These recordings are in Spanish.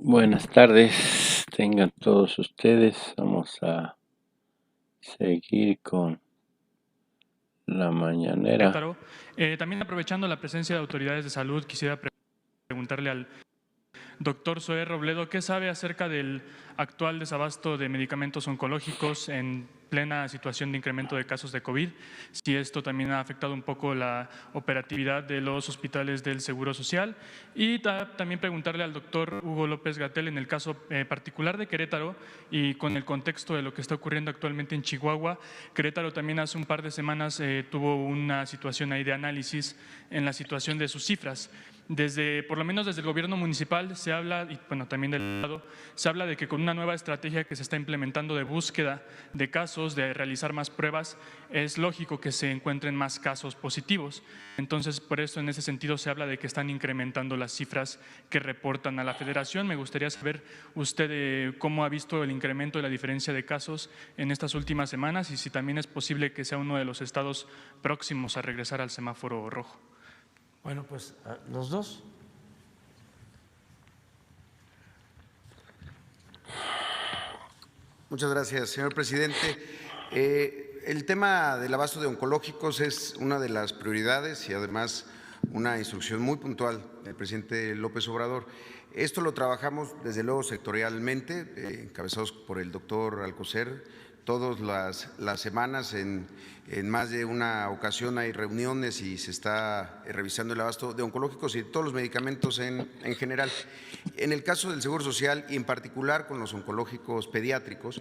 Buenas tardes, tengan todos ustedes. Vamos a seguir con la mañanera. Querétaro. También aprovechando la presencia de autoridades de salud, quisiera preguntarle al doctor Zoé Robledo, ¿qué sabe acerca del actual desabasto de medicamentos oncológicos en plena situación de incremento de casos de COVID? Si esto también ha afectado un poco la operatividad de los hospitales del Seguro Social. Y también preguntarle al doctor Hugo López-Gatell, en el caso particular de Querétaro y con el contexto de lo que está ocurriendo actualmente en Chihuahua. Querétaro también hace un par de semanas tuvo una situación ahí de análisis en la situación de sus cifras. Por lo menos desde el gobierno municipal se habla, y bueno, también del Estado, se habla de que con una nueva estrategia que se está implementando de búsqueda de casos, de realizar más pruebas, es lógico que se encuentren más casos positivos. Entonces, por eso en ese sentido se habla de que están incrementando las cifras que reportan a la Federación. Me gustaría saber usted cómo ha visto el incremento de la diferencia de casos en estas últimas semanas y si también es posible que sea uno de los estados próximos a regresar al semáforo rojo. Bueno, pues los dos. Muchas gracias, señor presidente. El tema del abasto de oncológicos es una de las prioridades y además una instrucción muy puntual del presidente López Obrador. Esto lo trabajamos desde luego sectorialmente, encabezados por el doctor Alcocer. Todas las semanas, en más de una ocasión, hay reuniones y se está revisando el abasto de oncológicos y de todos los medicamentos en general. En el caso del Seguro Social y en particular con los oncológicos pediátricos,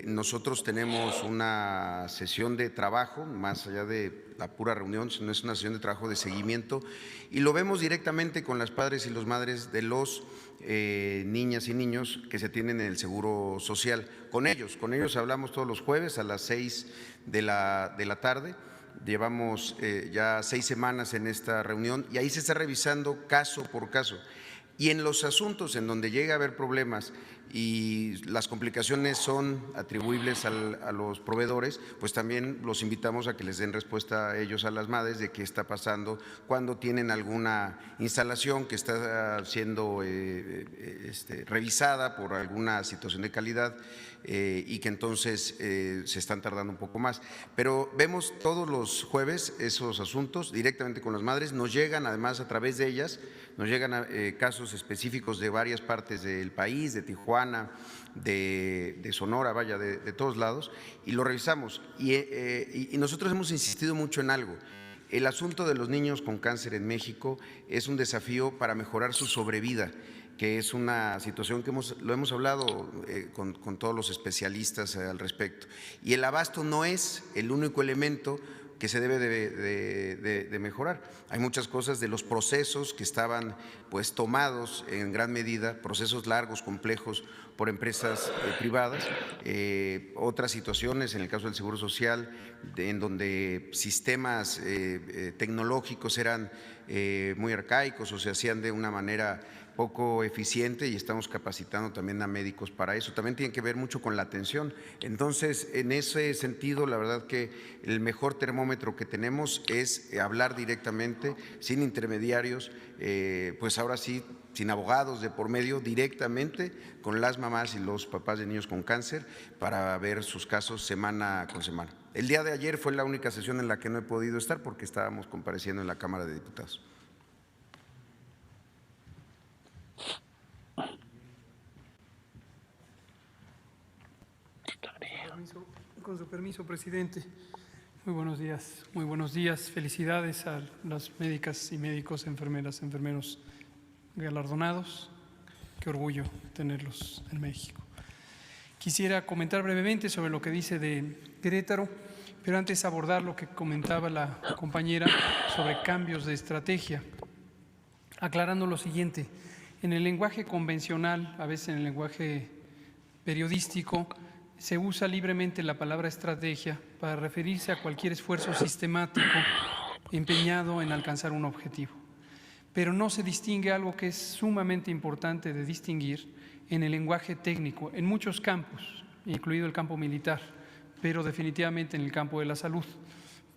nosotros tenemos una sesión de trabajo, más allá de la pura reunión, sino es una sesión de trabajo de seguimiento y lo vemos directamente con las padres y las madres de los niñas y niños que se tienen en el Seguro Social. Con ellos hablamos todos los jueves a las 6 de la tarde. Llevamos ya 6 semanas en esta reunión y ahí se está revisando caso por caso. Y en los asuntos en donde llega a haber problemas y las complicaciones son atribuibles a los proveedores, pues también los invitamos a que les den respuesta a ellos, a las madres, de qué está pasando cuando tienen alguna instalación que está siendo revisada por alguna situación de calidad y que entonces se están tardando un poco más. Pero vemos todos los jueves esos asuntos directamente con las madres, nos llegan además a través de ellas, nos llegan casos específicos de varias partes del país, de Tijuana, de Sonora, vaya, de todos lados, y lo revisamos. Y nosotros hemos insistido mucho en algo. El asunto de los niños con cáncer en México es un desafío para mejorar su sobrevida, que es una situación que lo hemos hablado con todos los especialistas al respecto. Y el abasto no es el único elemento que se debe de mejorar. Hay muchas cosas de los procesos que estaban pues tomados en gran medida, procesos largos, complejos por empresas privadas, otras situaciones en el caso del Seguro Social en donde sistemas tecnológicos eran muy arcaicos o se hacían de una manera poco eficiente y estamos capacitando también a médicos para eso. También tiene que ver mucho con la atención. Entonces, en ese sentido, la verdad que el mejor termómetro que tenemos es hablar directamente, sin intermediarios, pues ahora sí, sin abogados de por medio, directamente con las mamás y los papás de niños con cáncer para ver sus casos semana con semana. El día de ayer fue la única sesión en la que no he podido estar porque estábamos compareciendo en la Cámara de Diputados. Con su permiso, presidente. Muy buenos días. Felicidades a las médicas y médicos, enfermeras, enfermeros galardonados. Qué orgullo tenerlos en México. Quisiera comentar brevemente sobre lo que dice de Querétaro, pero antes abordar lo que comentaba la compañera sobre cambios de estrategia, aclarando lo siguiente. En el lenguaje convencional, a veces en el lenguaje periodístico, se usa libremente la palabra estrategia para referirse a cualquier esfuerzo sistemático empeñado en alcanzar un objetivo. Pero no se distingue algo que es sumamente importante de distinguir en el lenguaje técnico, en muchos campos, incluido el campo militar, pero definitivamente en el campo de la salud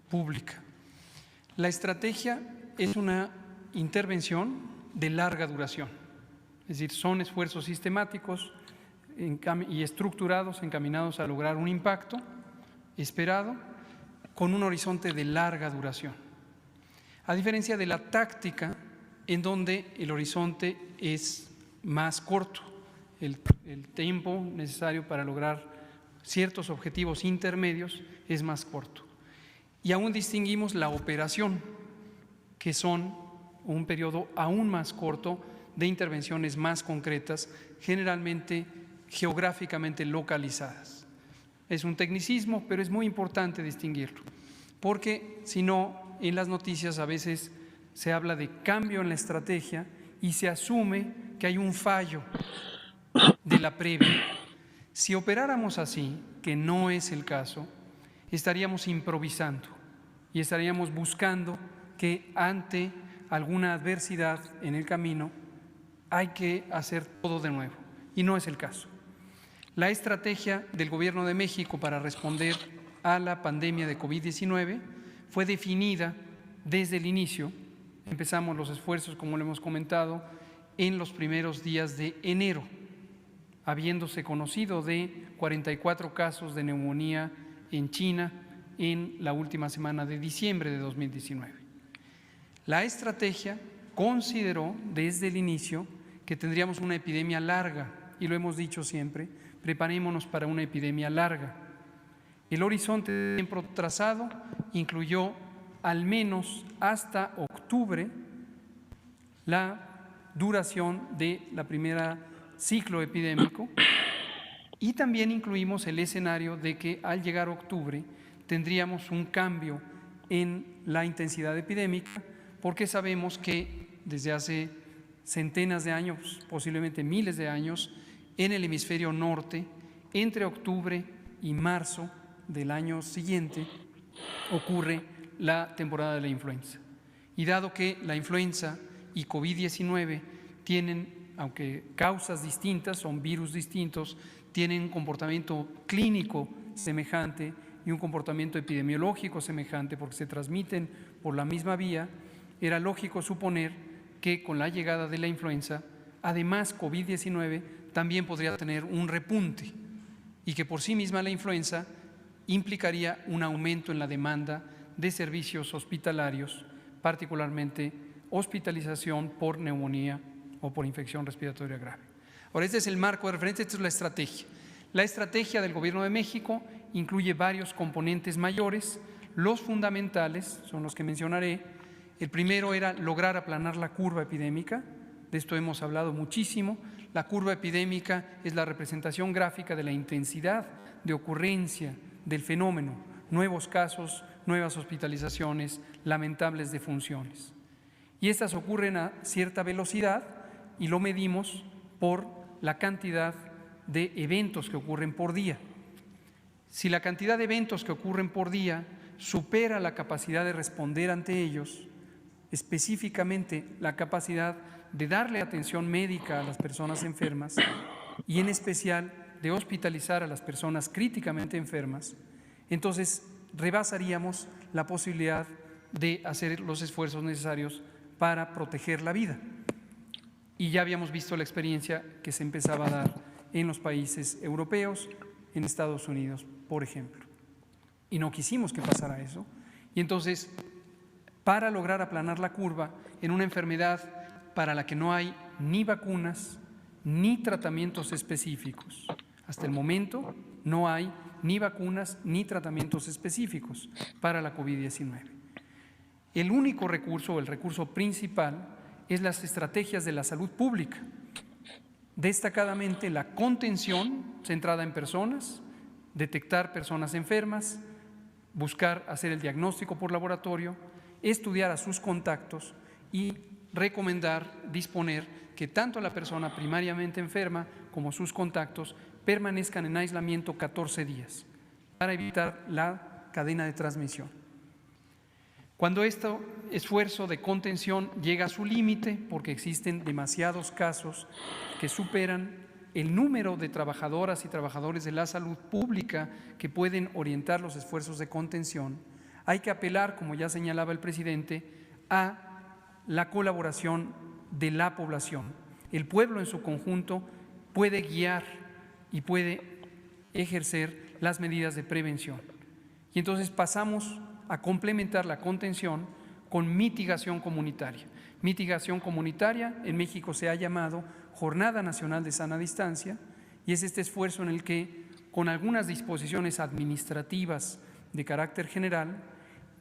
pública. La estrategia es una intervención de larga duración. Es decir, son esfuerzos sistemáticos y estructurados, encaminados a lograr un impacto esperado con un horizonte de larga duración. A diferencia de la táctica, en donde el horizonte es más corto, el tiempo necesario para lograr ciertos objetivos intermedios es más corto. Y aún distinguimos la operación, que son un periodo aún más corto de intervenciones más concretas, generalmente geográficamente localizadas. Es un tecnicismo, pero es muy importante distinguirlo, porque si no, en las noticias a veces se habla de cambio en la estrategia y se asume que hay un fallo de la previa. Si operáramos así, que no es el caso, estaríamos improvisando y estaríamos buscando que ante alguna adversidad en el camino hay que hacer todo de nuevo, y no es el caso. La estrategia del Gobierno de México para responder a la pandemia de COVID-19 fue definida desde el inicio. Empezamos los esfuerzos, como lo hemos comentado, en los primeros días de enero, habiéndose conocido de 44 casos de neumonía en China en la última semana de diciembre de 2019. La estrategia consideró desde el inicio que tendríamos una epidemia larga, y lo hemos dicho siempre, preparémonos para una epidemia larga. El horizonte de tiempo trazado incluyó al menos hasta octubre la duración de la primera ciclo epidémico, y también incluimos el escenario de que al llegar octubre tendríamos un cambio en la intensidad epidémica, porque sabemos que desde hace centenas de años, posiblemente miles de años, en el hemisferio norte, entre octubre y marzo del año siguiente, ocurre la temporada de la influenza. Y dado que la influenza y COVID-19 tienen, aunque causas distintas, son virus distintos, tienen un comportamiento clínico semejante y un comportamiento epidemiológico semejante, porque se transmiten por la misma vía, era lógico suponer que con la llegada de la influenza, además COVID-19 también podría tener un repunte, y que por sí misma la influenza implicaría un aumento en la demanda de servicios hospitalarios, particularmente hospitalización por neumonía o por infección respiratoria grave. Ahora, este es el marco de referencia, esta es la estrategia. La estrategia del Gobierno de México incluye varios componentes mayores. Los fundamentales son los que mencionaré. El primero era lograr aplanar la curva epidémica. De esto hemos hablado muchísimo. La curva epidémica es la representación gráfica de la intensidad de ocurrencia del fenómeno, nuevos casos, nuevas hospitalizaciones, lamentables defunciones. Y estas ocurren a cierta velocidad y lo medimos por la cantidad de eventos que ocurren por día. Si la cantidad de eventos que ocurren por día supera la capacidad de responder ante ellos, específicamente la capacidad de darle atención médica a las personas enfermas y en especial de hospitalizar a las personas críticamente enfermas, entonces rebasaríamos la posibilidad de hacer los esfuerzos necesarios para proteger la vida. Y ya habíamos visto la experiencia que se empezaba a dar en los países europeos, en Estados Unidos, por ejemplo. Y no quisimos que pasara eso. Y entonces, para lograr aplanar la curva en una enfermedad para la que no hay ni vacunas ni tratamientos específicos. Hasta el momento no hay ni vacunas ni tratamientos específicos para la COVID-19. El único recurso, o el recurso principal, es las estrategias de la salud pública. Destacadamente la contención centrada en personas, detectar personas enfermas, buscar hacer el diagnóstico por laboratorio, estudiar a sus contactos y recomendar, disponer que tanto la persona primariamente enferma como sus contactos permanezcan en aislamiento 14 días para evitar la cadena de transmisión. Cuando este esfuerzo de contención llega a su límite, porque existen demasiados casos que superan el número de trabajadoras y trabajadores de la salud pública que pueden orientar los esfuerzos de contención, hay que apelar, como ya señalaba el presidente, a la colaboración de la población, el pueblo en su conjunto puede guiar y puede ejercer las medidas de prevención. Y entonces pasamos a complementar la contención con mitigación comunitaria. Mitigación comunitaria en México se ha llamado Jornada Nacional de Sana Distancia, y es este esfuerzo en el que, con algunas disposiciones administrativas de carácter general,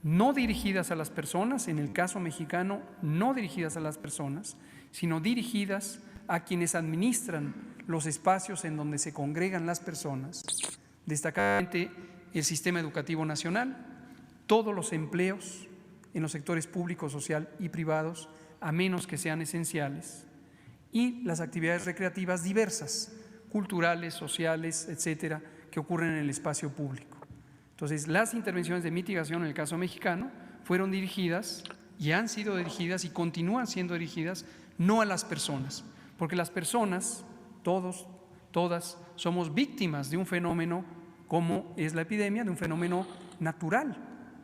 no dirigidas a las personas, en el caso mexicano, no dirigidas a las personas, sino dirigidas a quienes administran los espacios en donde se congregan las personas, destacadamente el Sistema Educativo Nacional, todos los empleos en los sectores público, social y privados, a menos que sean esenciales, y las actividades recreativas diversas, culturales, sociales, etcétera, que ocurren en el espacio público. Entonces, las intervenciones de mitigación en el caso mexicano fueron dirigidas y han sido dirigidas y continúan siendo dirigidas no a las personas, porque las personas, todos, todas, somos víctimas de un fenómeno como es la epidemia, de un fenómeno natural,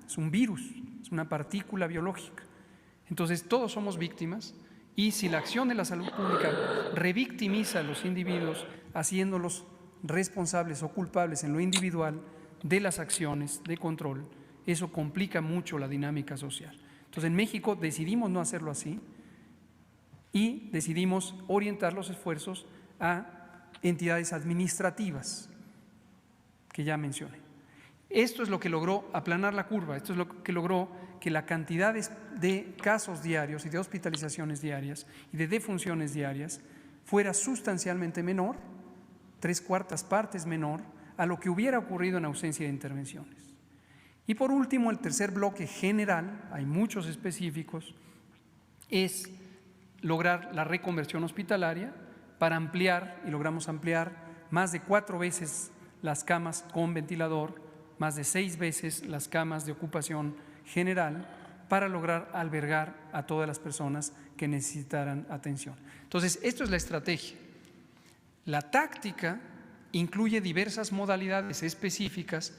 es un virus, es una partícula biológica. Entonces, todos somos víctimas, y si la acción de la salud pública revictimiza a los individuos, haciéndolos responsables o culpables en lo individual de las acciones de control, eso complica mucho la dinámica social. Entonces, en México decidimos no hacerlo así y decidimos orientar los esfuerzos a entidades administrativas que ya mencioné. Esto es lo que logró aplanar la curva, esto es lo que logró que la cantidad de casos diarios y de hospitalizaciones diarias y de defunciones diarias fuera sustancialmente menor, 3/4 partes menor, a lo que hubiera ocurrido en ausencia de intervenciones. Y por último, el tercer bloque general, hay muchos específicos, es lograr la reconversión hospitalaria para ampliar, y logramos ampliar más de 4 veces las camas con ventilador, más de 6 veces las camas de ocupación general, para lograr albergar a todas las personas que necesitaran atención. Entonces, esto es la estrategia. La táctica incluye diversas modalidades específicas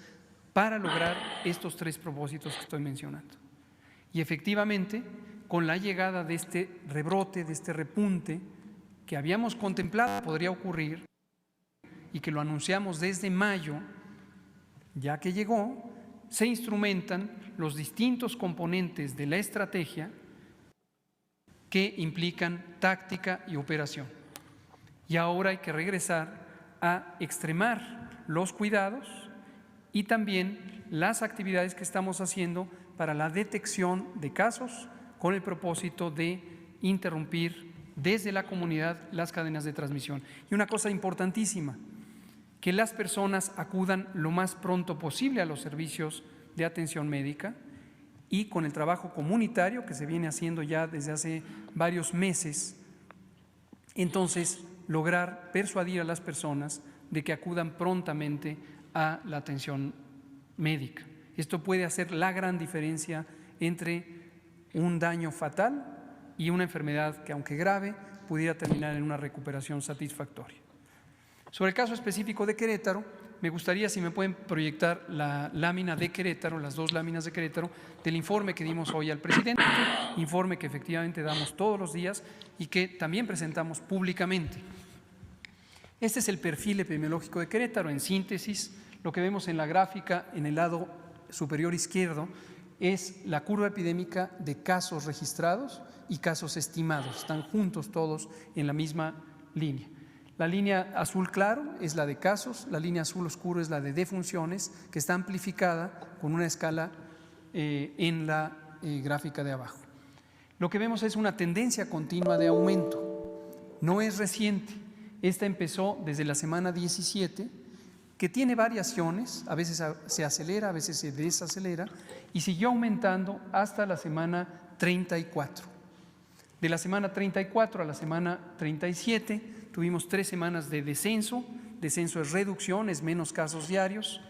para lograr estos 3 propósitos que estoy mencionando. Y efectivamente, con la llegada de este rebrote, de este repunte, que habíamos contemplado podría ocurrir y que lo anunciamos desde mayo, ya que llegó, se instrumentan los distintos componentes de la estrategia que implican táctica y operación. Y ahora hay que regresar a extremar los cuidados y también las actividades que estamos haciendo para la detección de casos con el propósito de interrumpir desde la comunidad las cadenas de transmisión. Y una cosa importantísima, que las personas acudan lo más pronto posible a los servicios de atención médica y con el trabajo comunitario que se viene haciendo ya desde hace varios meses, entonces lograr persuadir a las personas de que acudan prontamente a la atención médica. Esto puede hacer la gran diferencia entre un daño fatal y una enfermedad que, aunque grave, pudiera terminar en una recuperación satisfactoria. Sobre el caso específico de Querétaro, me gustaría si me pueden proyectar la lámina de Querétaro, las 2 láminas de Querétaro, del informe que dimos hoy al presidente, informe que efectivamente damos todos los días y que también presentamos públicamente. Este es el perfil epidemiológico de Querétaro. En síntesis, lo que vemos en la gráfica en el lado superior izquierdo es la curva epidémica de casos registrados y casos estimados. Están juntos todos en la misma línea. La línea azul claro es la de casos, la línea azul oscuro es la de defunciones, que está amplificada con una escala en la gráfica de abajo. Lo que vemos es una tendencia continua de aumento, no es reciente. Esta empezó desde la semana 17, que tiene variaciones, a veces se acelera, a veces se desacelera, y siguió aumentando hasta la semana 34. De la semana 34 a la semana 37 tuvimos 3 semanas de descenso. Descenso es reducción, es menos casos diarios,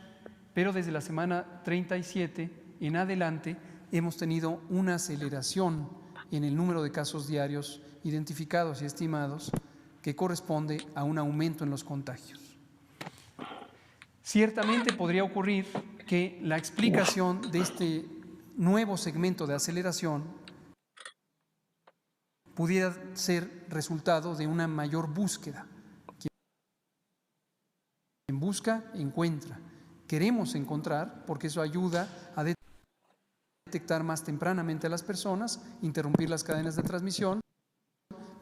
pero desde la semana 37 en adelante hemos tenido una aceleración en el número de casos diarios identificados y estimados que corresponde a un aumento en los contagios. Ciertamente podría ocurrir que la explicación de este nuevo segmento de aceleración pudiera ser resultado de una mayor búsqueda. Quien busca, encuentra. Queremos encontrar porque eso ayuda a detectar más tempranamente a las personas, interrumpir las cadenas de transmisión,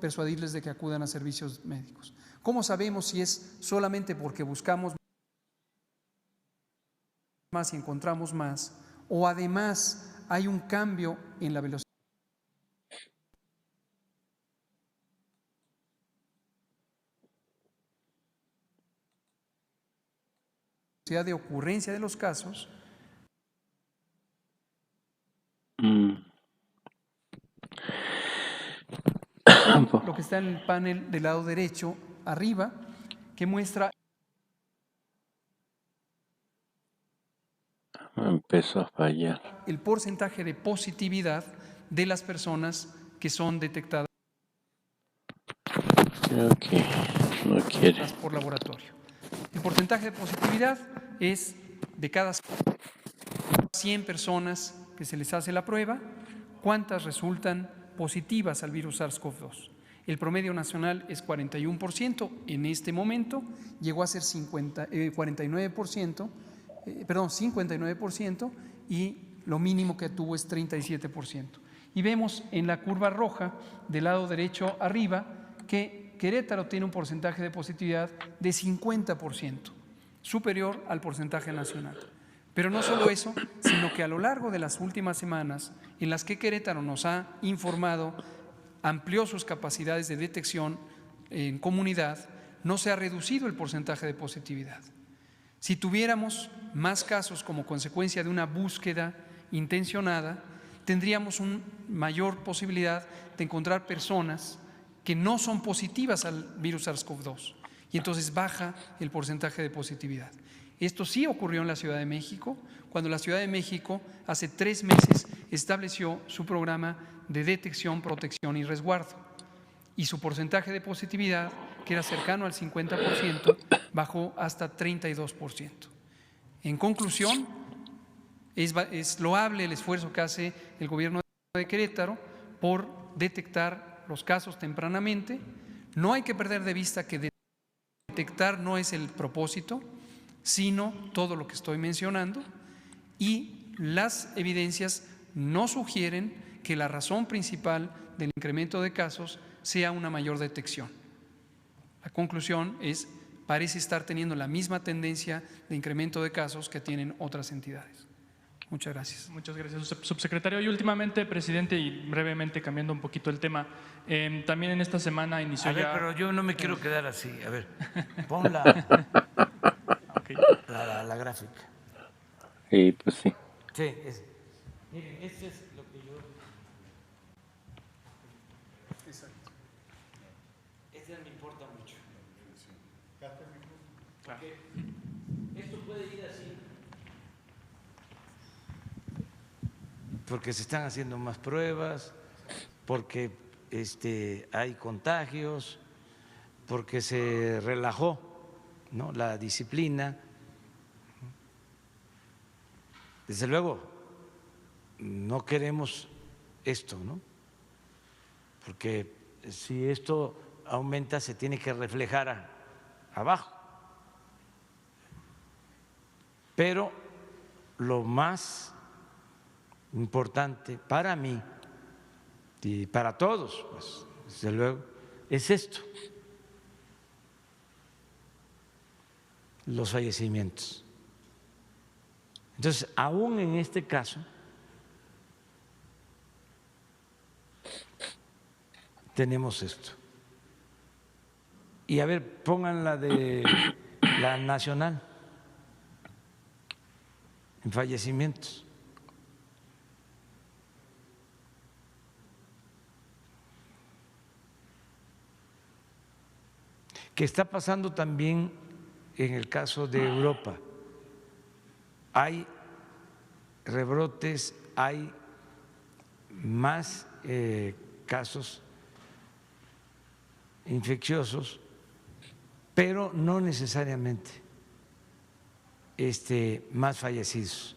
persuadirles de que acudan a servicios médicos. ¿Cómo sabemos si es solamente porque buscamos más y encontramos más, o además hay un cambio en la velocidad de ocurrencia de los casos? Lo que está en el panel del lado derecho arriba, que muestra Empezó a fallar. el porcentaje de positividad de las personas que son detectadas Creo que no quiere. por laboratorio. El porcentaje de positividad es de cada 100 personas que se les hace la prueba, cuántas resultan positivas al virus SARS-CoV-2. El promedio nacional es 41%, en este momento llegó a ser 59%, y lo mínimo que tuvo es 37%. Y vemos en la curva roja del lado derecho arriba que Querétaro tiene un porcentaje de positividad de 50%, superior al porcentaje nacional. Pero no solo eso, sino que a lo largo de las últimas semanas en las que Querétaro nos ha informado, amplió sus capacidades de detección en comunidad, no se ha reducido el porcentaje de positividad. Si tuviéramos más casos como consecuencia de una búsqueda intencionada, tendríamos una mayor posibilidad de encontrar personas que no son positivas al virus SARS-CoV-2 y entonces baja el porcentaje de positividad. Esto sí ocurrió en la Ciudad de México, cuando la Ciudad de México hace 3 meses estableció su programa de detección, protección y resguardo, y su porcentaje de positividad, que era cercano al 50%, bajó hasta 32%. En conclusión, es loable el esfuerzo que hace el gobierno de Querétaro por detectar los casos tempranamente. No hay que perder de vista que detectar no es el propósito, sino todo lo que estoy mencionando, y las evidencias no sugieren que la razón principal del incremento de casos sea una mayor detección. La conclusión es, parece estar teniendo la misma tendencia de incremento de casos que tienen otras entidades. Muchas gracias. Muchas gracias, subsecretario. Y últimamente, presidente, y brevemente cambiando un poquito el tema, también en esta semana inició ya… pero yo no me quiero quedar así. A ver, pon Okay. la gráfica. Sí, pues sí. Sí, miren, esto es lo que yo… Exacto. Este me importa mucho. Claro. Esto puede ir así. Porque se están haciendo más pruebas, porque hay contagios, porque se relajó, ¿no?, la disciplina. Desde luego, no queremos esto, ¿no? Porque si esto aumenta, se tiene que reflejar abajo. Pero lo más importante para mí y para todos, pues, desde luego, es esto: los fallecimientos. Entonces, aún en este caso, tenemos esto. Y a ver, pongan la de la nacional en fallecimientos. Que está pasando también en el caso de Europa. Hay rebrotes, hay más casos infecciosos, pero no necesariamente más fallecidos.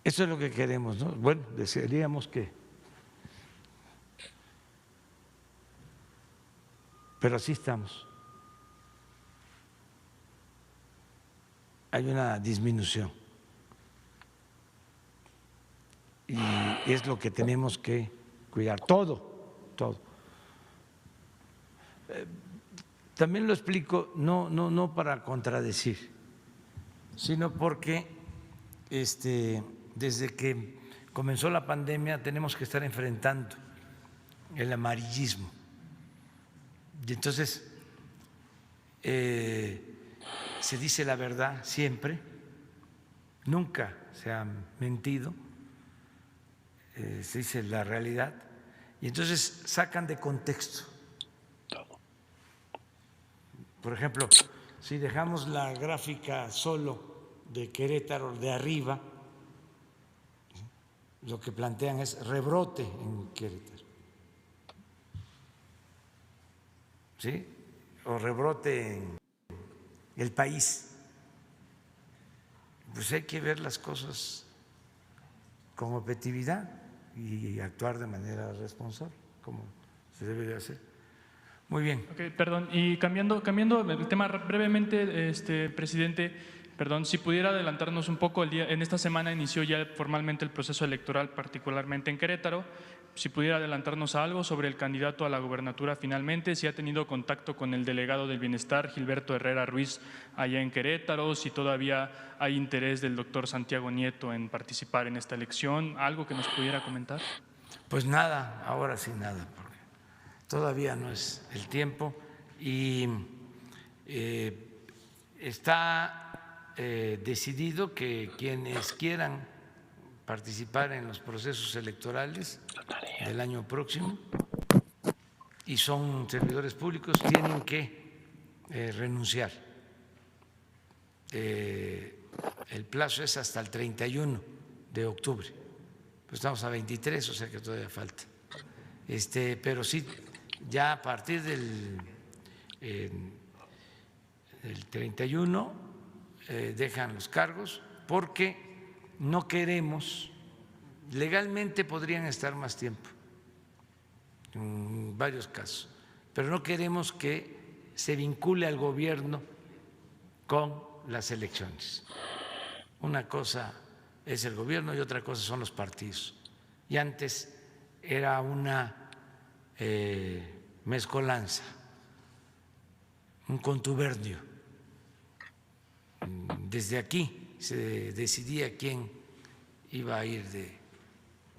Eso es lo que queremos, ¿no? Bueno, desearíamos que, pero así estamos. Hay una disminución y es lo que tenemos que cuidar, todo. También lo explico, no para contradecir, sino porque desde que comenzó la pandemia tenemos que estar enfrentando el amarillismo. Y entonces se dice la verdad siempre, nunca se ha mentido, se dice la realidad, y entonces sacan de contexto. Por ejemplo, si dejamos la gráfica solo de Querétaro de arriba, lo que plantean es rebrote en Querétaro, ¿sí? O rebrote en el país. Pues hay que ver las cosas con objetividad y actuar de manera responsable, como se debe de hacer. Muy bien. Okay, perdón, y cambiando el tema brevemente, presidente, perdón, si pudiera adelantarnos un poco, en esta semana inició ya formalmente el proceso electoral, particularmente en Querétaro. Si pudiera adelantarnos a algo sobre el candidato a la gubernatura finalmente, si ha tenido contacto con el delegado del Bienestar, Gilberto Herrera Ruiz, allá en Querétaro, si todavía hay interés del doctor Santiago Nieto en participar en esta elección, algo que nos pudiera comentar. Pues nada, ahora sí nada, porque todavía no es el tiempo y está decidido que quienes quieran participar en los procesos electorales del año próximo y son servidores públicos tienen que renunciar. El plazo es hasta el 31 de octubre, pues estamos a 23, o sea que todavía falta. Pero sí, ya a partir del 31 dejan los cargos porque no queremos, legalmente podrían estar más tiempo, en varios casos, pero no queremos que se vincule al gobierno con las elecciones. Una cosa es el gobierno y otra cosa son los partidos. Y antes era una mezcolanza, un contubernio. Desde aquí se decidía quién iba a ir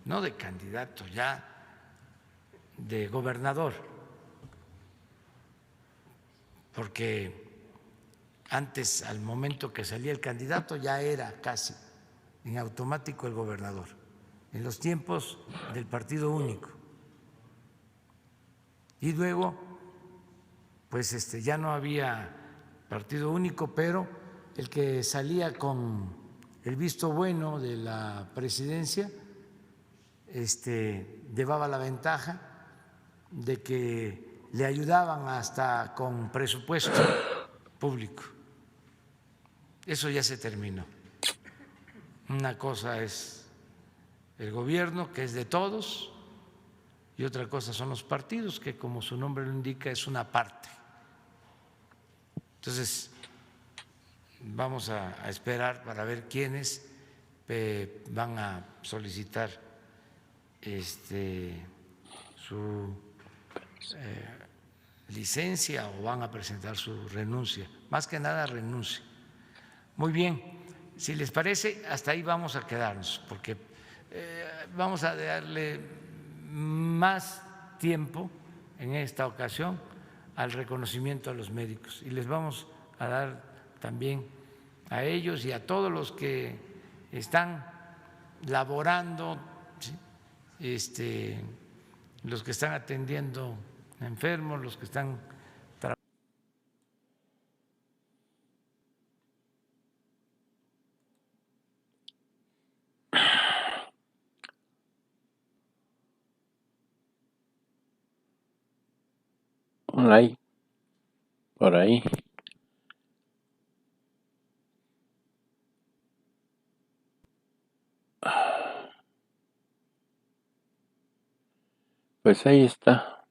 no de candidato, ya de gobernador, porque antes, al momento que salía el candidato, ya era casi en automático el gobernador, en los tiempos del partido único. Y luego, pues ya no había partido único, pero el que salía con el visto bueno de la presidencia llevaba la ventaja de que le ayudaban hasta con presupuesto público. Eso ya se terminó. Una cosa es el gobierno, que es de todos, y otra cosa son los partidos, que como su nombre lo indica es una parte. Entonces, vamos a esperar para ver quiénes van a solicitar su licencia o van a presentar su renuncia. Más que nada renuncia. Muy bien, si les parece, hasta ahí vamos a quedarnos, porque vamos a darle más tiempo en esta ocasión al reconocimiento a los médicos y les vamos a dar también a ellos y a todos los que están laborando, ¿sí? Los que están atendiendo enfermos, los que están por ahí. pues ahí está.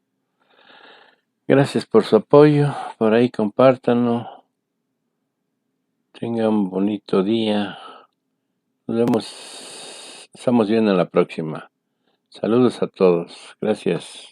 Gracias por su apoyo. Por ahí compártanlo. Tengan un bonito día. Nos vemos. Estamos viendo en la próxima. Saludos a todos. Gracias.